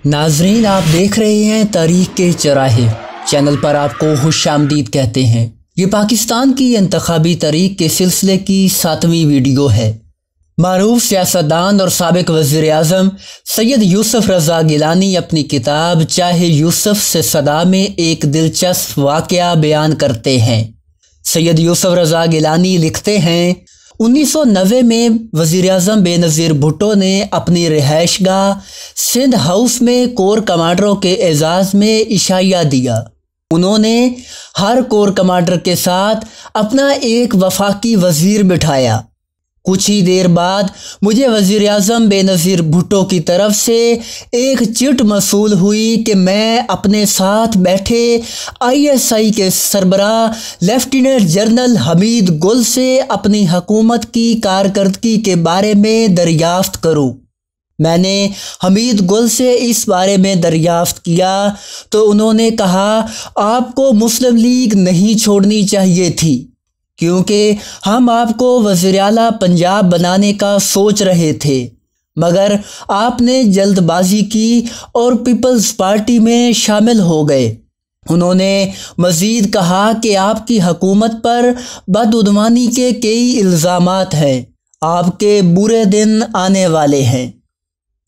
नाजरीन, आप देख रहे हैं तारीख के चराहे। चैनल पर आपको खुश आमदीद कहते हैं। ये पाकिस्तान की इंतखाबी तारीख के सिलसिले की 7वीं वीडियो है। मारूफ सियासतदान और साबिक वज़ीर आज़म सैयद यूसुफ रज़ा गिलानी अपनी किताब चाहे यूसुफ से सदा में एक दिलचस्प वाक़या बयान करते हैं। सैयद यूसुफ रज़ा गिलानी लिखते हैं, 1990 में वज़ीर आज़म बेनज़ीर भुट्टो ने अपनी रिहाइशगाह सिंध हाउस में कोर कमांडरों के एजाज़ में इशाया दिया। उन्होंने हर कोर कमांडर के साथ अपना एक वफाकी वज़ीर बिठाया। कुछ ही देर बाद मुझे वज़ीर आज़म बेनज़ीर भुट्टो की तरफ से एक चिट मसूल हुई कि मैं अपने साथ बैठे ISI के सरबराह लेफ्टिनेंट जनरल हमीद गुल से अपनी हुकूमत की कारकर्दगी के बारे में दरियाफ्त करूं। मैंने हमीद गुल से इस बारे में दरियाफ्त किया तो उन्होंने कहा, आपको मुस्लिम लीग नहीं छोड़नी चाहिए थी, क्योंकि हम आपको वज़ीर आला पंजाब बनाने का सोच रहे थे, मगर आपने जल्दबाजी की और पीपल्स पार्टी में शामिल हो गए। उन्होंने मज़ीद कहा कि आपकी हुकूमत पर बदउदवानी के कई इल्ज़ामात हैं, आपके बुरे दिन आने वाले हैं।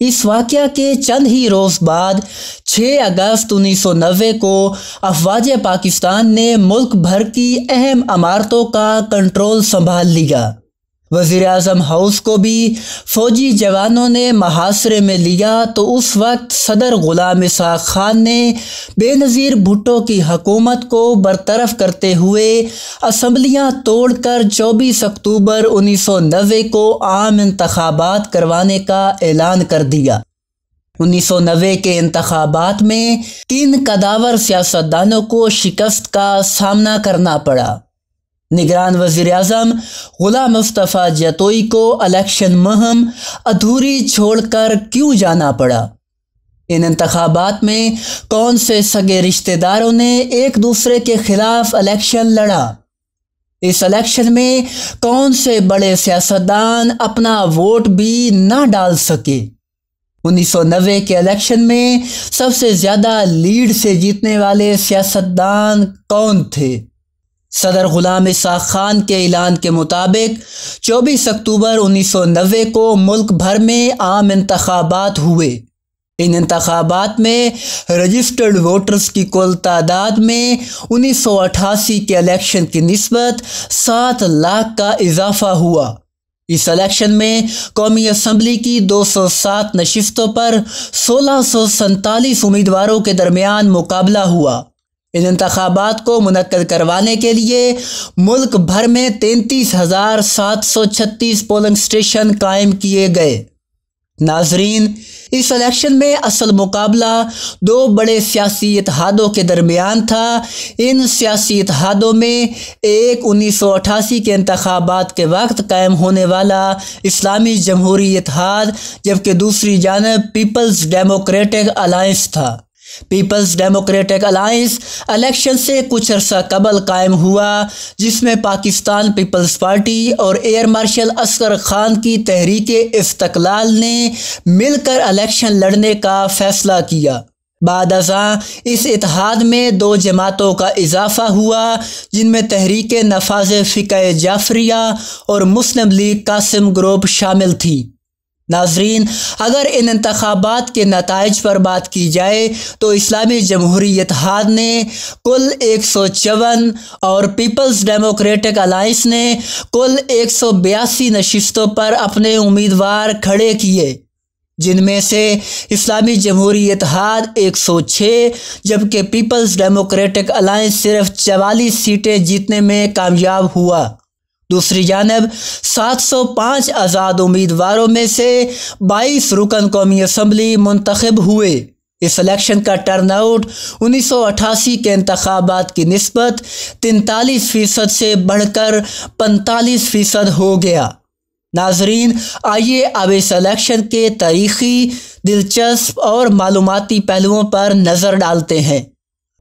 इस वाक़या के चंद ही रोज़ बाद 6 अगस्त 1990 को अफवाज पाकिस्तान ने मुल्क भर की अहम इमारतों का कंट्रोल संभाल लिया। वज़ीर आज़म हाउस को भी फ़ौजी जवानों ने मुहासरे में लिया तो उस वक्त सदर ग़ुलाम इसहाक़ खान ने बेनज़ीर भुट्टो की हुकूमत को बरतरफ करते हुए असम्बलियाँ तोड़कर 24 अक्टूबर 1990 को आम इंतखाबात करवाने का ऐलान कर दिया। 1990 के इंतखाबात में 3 कदावर सियासतदानों को शिकस्त का सामना करना पड़ा। निगरान वज़ीर आज़म ग़ुलाम मुस्तफ़ा जतोई को इलेक्शन मुहिम अधूरी छोड़कर क्यों जाना पड़ा? इन इंतखाबात में कौन से सगे रिश्तेदारों ने एक दूसरे के खिलाफ इलेक्शन लड़ा? इस इलेक्शन में कौन से बड़े सियासतदान अपना वोट भी ना डाल सके? 1990 के इलेक्शन में सबसे ज़्यादा लीड से जीतने वाले सियासतदान कौन थे? सदर ग़ुलाम इसहाक़ खान के ऐलान के मुताबिक 24 अक्टूबर 1990 को मुल्क भर में आम इंतखाबात हुए। इन इंतखाबात में रजिस्टर्ड वोटर्स की कुल तादाद में 1988 के इलेक्शन की निस्बत 7 लाख का इजाफा हुआ। इस इलेक्शन में कौमी असम्बली की 207 नशिस्तों पर 1647 उम्मीदवारों के दरमियान मुकाबला हुआ। इन इंतखाबात को मुनक्कद करवाने के लिए मुल्क भर में 33,736 पोलिंग स्टेशन कायम किए गए। नाजरीन, इस इलेक्शन में असल मुकाबला 2 बड़े सियासी इत्तेहादों के दरमियान था। इन सियासी इत्तेहादों में एक 1988 के इंतखाबात के वक्त कायम होने वाला इस्लामी जमहूरी इत्तेहाद, जबकि दूसरी जानब पीपल्स डेमोक्रेटिक अलायंस था। पीपल्स डेमोक्रेटिक अलायंस इलेक्शन से कुछ अरसा कबल कायम हुआ, जिसमें पाकिस्तान पीपल्स पार्टी और एयर मार्शल असगर खान की तहरीक इस्तकलाल ने मिलकर इलेक्शन लड़ने का फैसला किया। बाद अज़ां इस इत्तेहाद में 2 जमातों का इजाफा हुआ, जिनमें तहरीक नफाज़ फ़िक़्ह जाफ़रिया और मुस्लिम लीग कासिम ग्रुप शामिल थी। नाजरीन, अगर इन इंतखाबात के नताइज पर बात की जाए तो इस्लामी जमहूरी इत्तेहाद ने कुल 154 और पीपल्स डेमोक्रेटिक अलायंस ने कुल 182 नशिस्तों पर अपने उम्मीदवार खड़े किए, जिनमें से इस्लामी जमहूरी इत्तेहाद 106 जबकि पीपल्स डेमोक्रेटिक अलायंस सिर्फ 44 सीटें जीतने में कामयाब हुआ। दूसरी जानब 705 आज़ाद उम्मीदवारों में से 22 रुकन कौमी असम्बली मुंतखब हुए। इस इलेक्शन का टर्नआउट 1988 के इंतखाबात की निस्बत 43% से बढ़कर 45% हो गया। नाजरीन, आइए अब इस इलेक्शन के तारीख़ी, दिलचस्प और मालूमाती पहलुओं पर नज़र डालते हैं।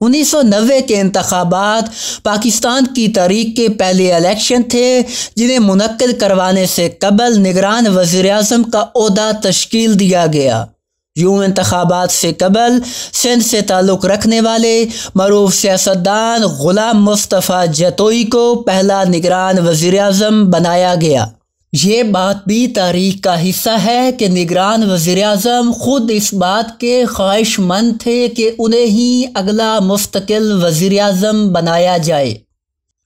1990 के इंतखाबात पाकिस्तान की तारीख के पहले इलेक्शन थे, जिन्हें मुनक्किद करवाने से कबल निगरान वज़ीर आज़म का ओहदा तश्कील दिया गया। یوں انتخابات سے قبل سندھ سے تعلق رکھنے والے معروف سیاستدان غلام مصطفیٰ جتوئی کو پہلا نگران وزیر اعظم بنایا گیا۔ یہ بات بھی تاریخ کا حصہ ہے کہ نگران وزیر اعظم خود اس بات کے خواہش مند تھے کہ انہیں ہی اگلا مستقل وزیر اعظم بنایا جائے،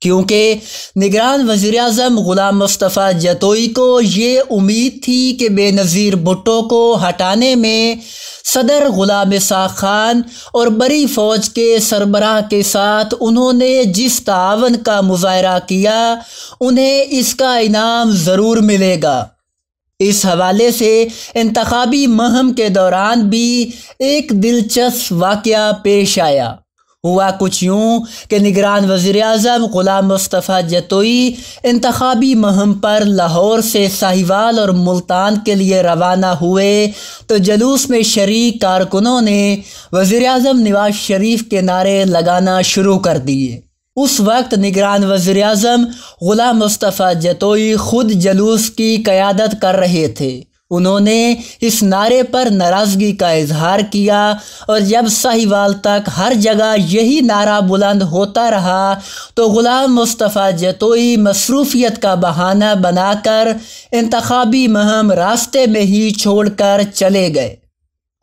کیونکہ نگران وزیر اعظم غلام مصطفیٰ جتوئی کو یہ امید تھی کہ بے نظیر بھٹو کو ہٹانے میں صدر غلام اسحاق خان اور بڑی فوج کے سربراہ کے ساتھ انہوں نے جس تعاون کا مظاہرہ کیا انہیں اس کا انعام ضرور ملے گا۔ اس حوالے سے انتخابی مہم کے دوران بھی ایک دلچسپ واقعہ پیش آیا۔ ہوا کچھ یوں کہ نگران وزیر اعظم غلام مصطفیٰ جتوئی انتخابی مہم پر لاہور سے ساہیوال اور ملتان کے لیے روانہ ہوئے تو جلوس میں شریک کارکنوں نے وزیر اعظم نواز شریف کے نعرے لگانا شروع کر دیے۔ اس وقت نگران وزیر اعظم غلام مصطفیٰ جتوئی خود جلوس کی قیادت کر رہے تھے۔ انہوں نے اس نعرے پر ناراضگی کا اظہار کیا اور جب ساہیوال تک ہر جگہ یہی نعرہ بلند ہوتا رہا تو غلام مصطفیٰ جتوئی مصروفیت کا بہانہ بنا کر انتخابی مہم راستے میں ہی چھوڑ کر چلے گئے۔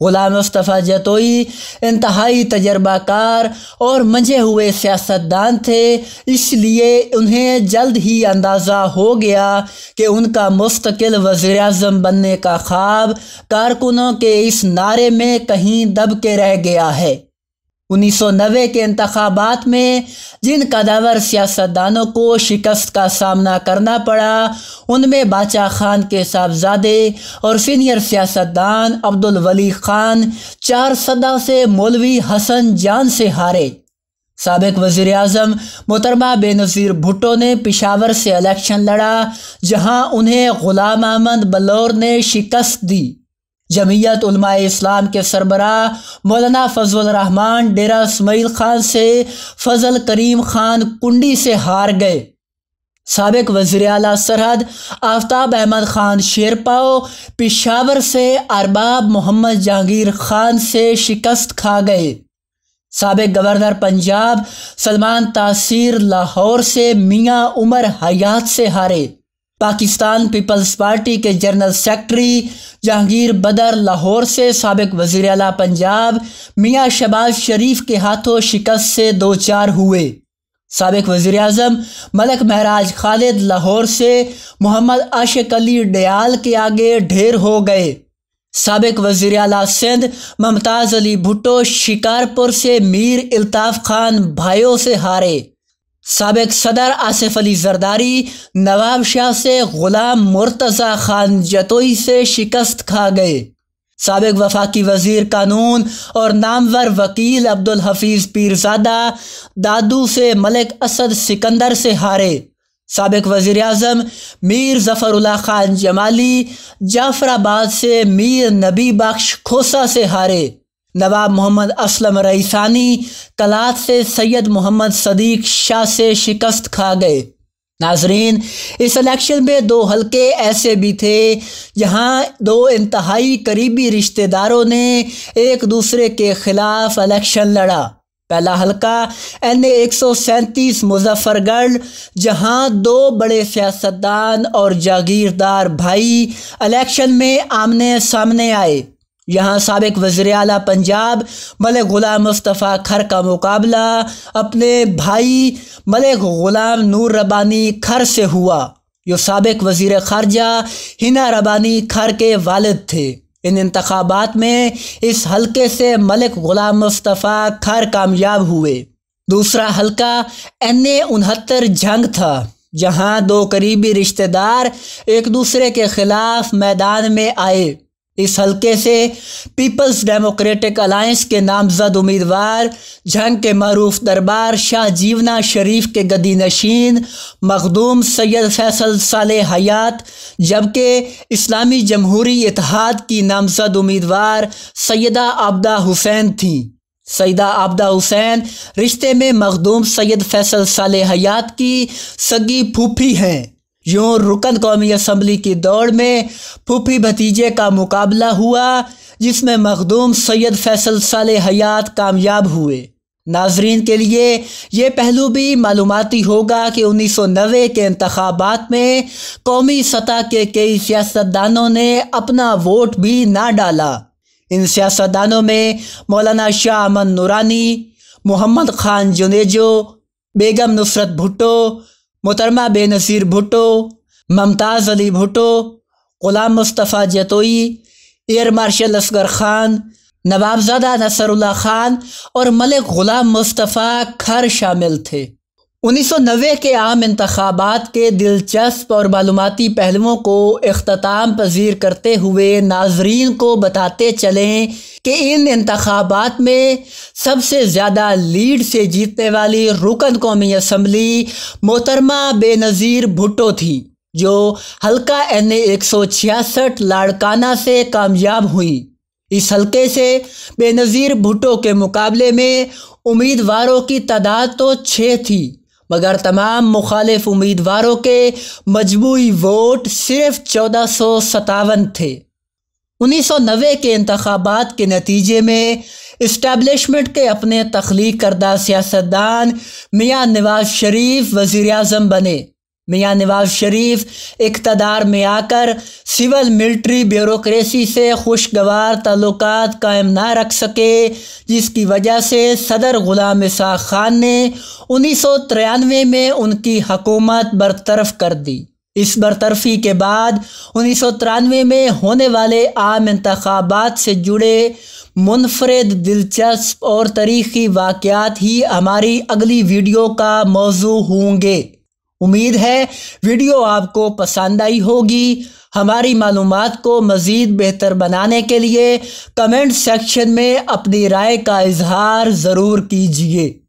غلام مصطفیٰ جتوئی انتہائی تجربہ کار اور منجھے ہوئے سیاستدان تھے، اس لیے انہیں جلد ہی اندازہ ہو گیا کہ ان کا مستقل وزیر اعظم بننے کا خواب کارکنوں کے اس نعرے میں کہیں دب کے رہ گیا ہے۔ 1990 کے انتخابات میں جن قداور سیاستدانوں کو شکست کا سامنا کرنا پڑا ان میں باچا خان کے صاحبزادے اور سینئر سیاستدان عبدالولی خان 4 صدا سے مولوی حسن جان سے ہارے۔ سابق وزیر اعظم محترمہ بے نظیر بھٹو نے پشاور سے الیکشن لڑا جہاں انہیں غلام احمد بلور نے شکست دی۔ جمعیت علماء اسلام کے سربراہ مولانا فضل الرحمان ڈیرہ اسماعیل خان سے فضل کریم خان کنڈی سے ہار گئے۔ سابق وزیر اعلیٰ سرحد آفتاب احمد خان شیرپاؤ پشاور سے ارباب محمد جہانگیر خان سے شکست کھا گئے۔ سابق گورنر پنجاب سلمان تاثیر لاہور سے میاں عمر حیات سے ہارے۔ پاکستان پیپلز پارٹی کے جنرل سیکرٹری جہانگیر بدر لاہور سے سابق وزیر اعلیٰ پنجاب میاں شہباز شریف کے ہاتھوں شکست سے دوچار ہوئے۔ سابق وزیر اعظم ملک مہراج خالد لاہور سے محمد عاشق علی ڈیال کے آگے ڈھیر ہو گئے۔ سابق وزیر اعلیٰ سندھ ممتاز علی بھٹو شکارپور سے میر الطاف خان بھائیوں سے ہارے۔ سابق صدر آصف علی زرداری نواب شاہ سے غلام مرتضی خان جتوئی سے شکست کھا گئے۔ سابق وفاقی وزیر قانون اور نامور وکیل عبدالحفیظ پیرزادہ دادو سے ملک اسد سکندر سے ہارے۔ سابق وزیر اعظم میر ظفر اللہ خان جمالی جعفر آباد سے میر نبی بخش کھوسا سے ہارے۔ نواب محمد اسلم رئیسانی کلات سے سید محمد صدیق شاہ سے شکست کھا گئے۔ ناظرین، اس الیکشن میں 2 حلقے ایسے بھی تھے جہاں 2 انتہائی قریبی رشتہ داروں نے ایک دوسرے کے خلاف الیکشن لڑا۔ پہلا حلقہ NA 137 مظفر گڑھ جہاں 2 بڑے سیاستدان اور جاگیردار بھائی الیکشن میں آمنے سامنے آئے۔ یہاں سابق وزیر اعلیٰ پنجاب ملک غلام مصطفیٰ کھر کا مقابلہ اپنے بھائی ملک غلام نور ربانی کھر سے ہوا، جو سابق وزیر خارجہ ہنا ربانی کھر کے والد تھے۔ ان انتخابات میں اس حلقے سے ملک غلام مصطفیٰ کھر کامیاب ہوئے۔ دوسرا حلقہ NA 69 جنگ تھا، جہاں 2 قریبی رشتہ دار ایک دوسرے کے خلاف میدان میں آئے۔ اس حلقے سے پیپلز ڈیموکریٹک الائنس کے نامزد امیدوار جنگ کے معروف دربار شاہ جیونا شریف کے گدی نشین مخدوم سید فیصل صالح حیات، جبکہ اسلامی جمہوری اتحاد کی نامزد امیدوار سیدہ عابدہ حسین تھیں۔ سیدہ عابدہ حسین رشتے میں مخدوم سید فیصل صالح حیات کی سگی پھوپھی ہیں۔ यूं रुकन कौमी असम्बली की दौड़ में फूफी भतीजे का मुकाबला हुआ, जिसमें मखदूम सैयद फैसल साले हयात कामयाब हुए। नाजरीन के लिए ये पहलू भी मालूमाती होगा कि 1990 के इंतखाबात में कौमी सतह के कई सियासतदानों ने अपना वोट भी ना डाला। इन सियासतदानों में मौलाना शाह अमन नूरानी, मोहम्मद खान जुनेजो, बेगम नुसरत भुट्टो, मोहतरमा बेनज़ीर भुट्टो, मुमताज़ अली भुट्टो, ग़ुलाम मुस्तफ़ा जतोई, एयर मार्शल असगर खान, नवाबजादा नसरुल्लाह खान और मलिक ग़ुलाम मुस्तफ़ा खर शामिल थे। 1990 के आम इंतखाबात के दिलचस्प और मालूमाती पहलुओं को इख्तिताम पजीर करते हुए नाजरीन को बताते चलें कि इन इंतखाबात में सबसे ज़्यादा लीड से जीतने वाली रुकन कौमी असम्बली मोहतरमा बेनज़ीर भुट्टो थी, जो हल्का NA 166 लाड़काना से कामयाब हुई। इस हल्के से बेनज़ीर भुट्टो के मुकाबले में उम्मीदवारों की तादाद तो 6 थी, मगर तमाम मुखालिफ उम्मीदवारों के मजमूई वोट सिर्फ 1457 थे। 1990 के इंतखाबात के नतीजे में इस्टेब्लिशमेंट के अपने तख्लीक करदा सियासतदान मियाँ नवाज शरीफ वज़ीर-ए-आज़म बने। मियाँ नवाज शरीफ इक़्तिदार में आकर सिविल मिलिट्री ब्यूरोक्रेसी से खुशगवार ताल्लुकात कायम ना रख सके, जिसकी वजह से सदर ग़ुलाम इसाक़ खान ने 1993 में उनकी हुकूमत बरतरफ कर दी। इस बरतरफी के बाद 1993 में होने वाले आम इंतखाबात से जुड़े मुनफरिद दिलचस्प और तारीख़ी वाक़यात ही हमारी अगली वीडियो का मौजू होंगे। उम्मीद है वीडियो आपको पसंद आई होगी। हमारी मालूमात को मज़ीद बेहतर बनाने के लिए कमेंट सेक्शन में अपनी राय का इजहार ज़रूर कीजिए।